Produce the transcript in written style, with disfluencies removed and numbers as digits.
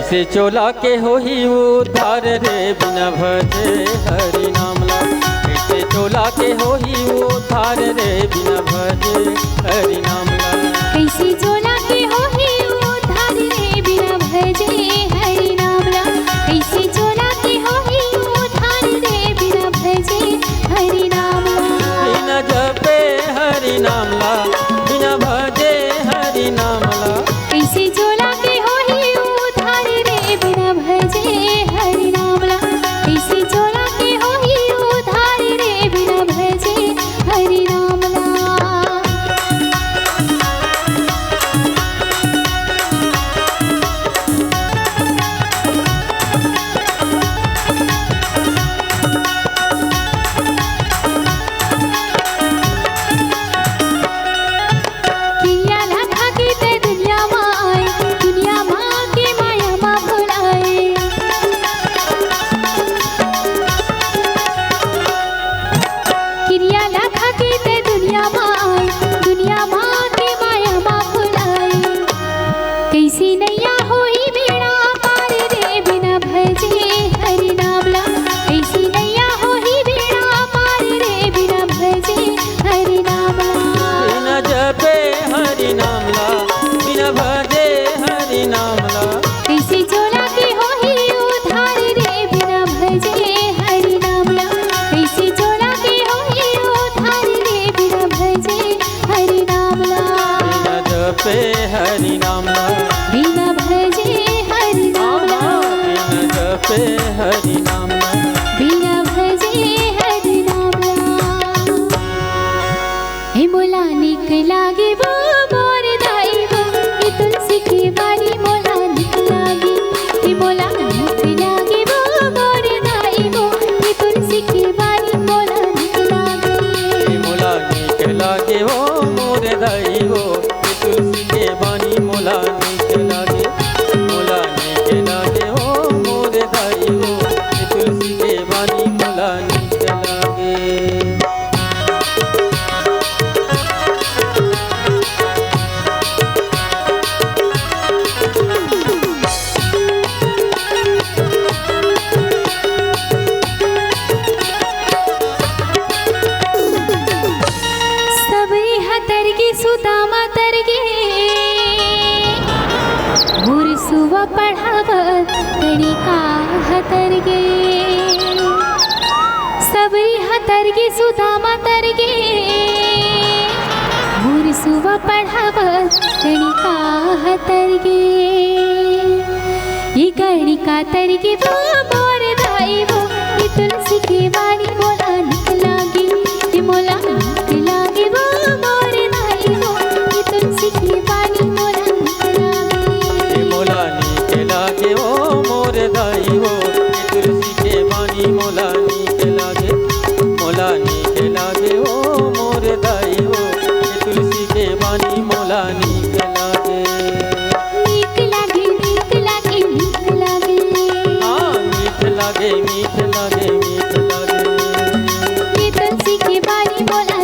कैसे चोला के होही उद्धार रे बिना भजे हरि नाम ला। कैसे चोला के होही उद्धार रे बिना भजे हरि नाम ला। कैसे चोला के होही उद्धार रे बिना भजे हरि नाम ला। कैसे चोला के होही उद्धार रे बिना भजे हरि नाम ला। बिना जपे हरि नाम ला, बिना भजे हरि नाम ला। कैसे चोला के होही उद्धार रे बिना भजे हरि नाम ला। कैसे चोला के होही उद्धार रे बिना भजे हरि नाम ला। कैसी नैया होई बेड़ा पार रे बिना भजे हरि नाम ला। कैसी नैया होई बेड़ा पार रे बिना भजे हरि नाम ला। बिना जपे हरि नाम ला, बिना भजे हरि नाम ला। कैसे चोला के होही उद्धार रे बिना भजे हरि नाम ला। कैसे चोला के होही उद्धार रे बिना भजे हरि नाम ला। बिना जपे हरि नाम ला, बिना भजे हरि नाम ला। बिना जपे हरि नाम ला। बिना भजे हरि नाम ला। हे मोला निक लागे वो मोर दाई वो, ये तुलसी की बारी मोला निक लागे। हे मोला निक लागे वो मोर दाई वो, ये तुलसी की बारी मोला निक लागे। मोला नीक लागे हो मोर दाई हो, ये तुलसी के बानी मोला नीक लागे। मोला नीक लागे हो मोर दाई हो, ये तुलसी के बानी मोला नीक लागे। सबरी हतर के सुदामा तर गे, मुरसुआ पढ़ावत तनिका हतर गे। सबरी हतर के सुदामा तर गे, मुरसुआ पढ़ावत तनिका हतर गे। ये गणिका तर गे वो मोर दाई वो, ये तुलसी की बानी मोला निक लागे। ये मोला निक लागे वो मोर दाई वो, ये तुलसी की बानी मोला निक लागे। मोला नीक लागे हो मोर दाई हो, ये तुलसी के बानी मोला नीक लागे। मोला नीक लागे हो मोर दाई हो, ये तुलसी के बानी मोला नीक लागे। नीक लागे नीक लागे नीक लागे। हाँ मीठ लागे मीठ लागे मीठ लागे। ये तुलसी की बानी मोला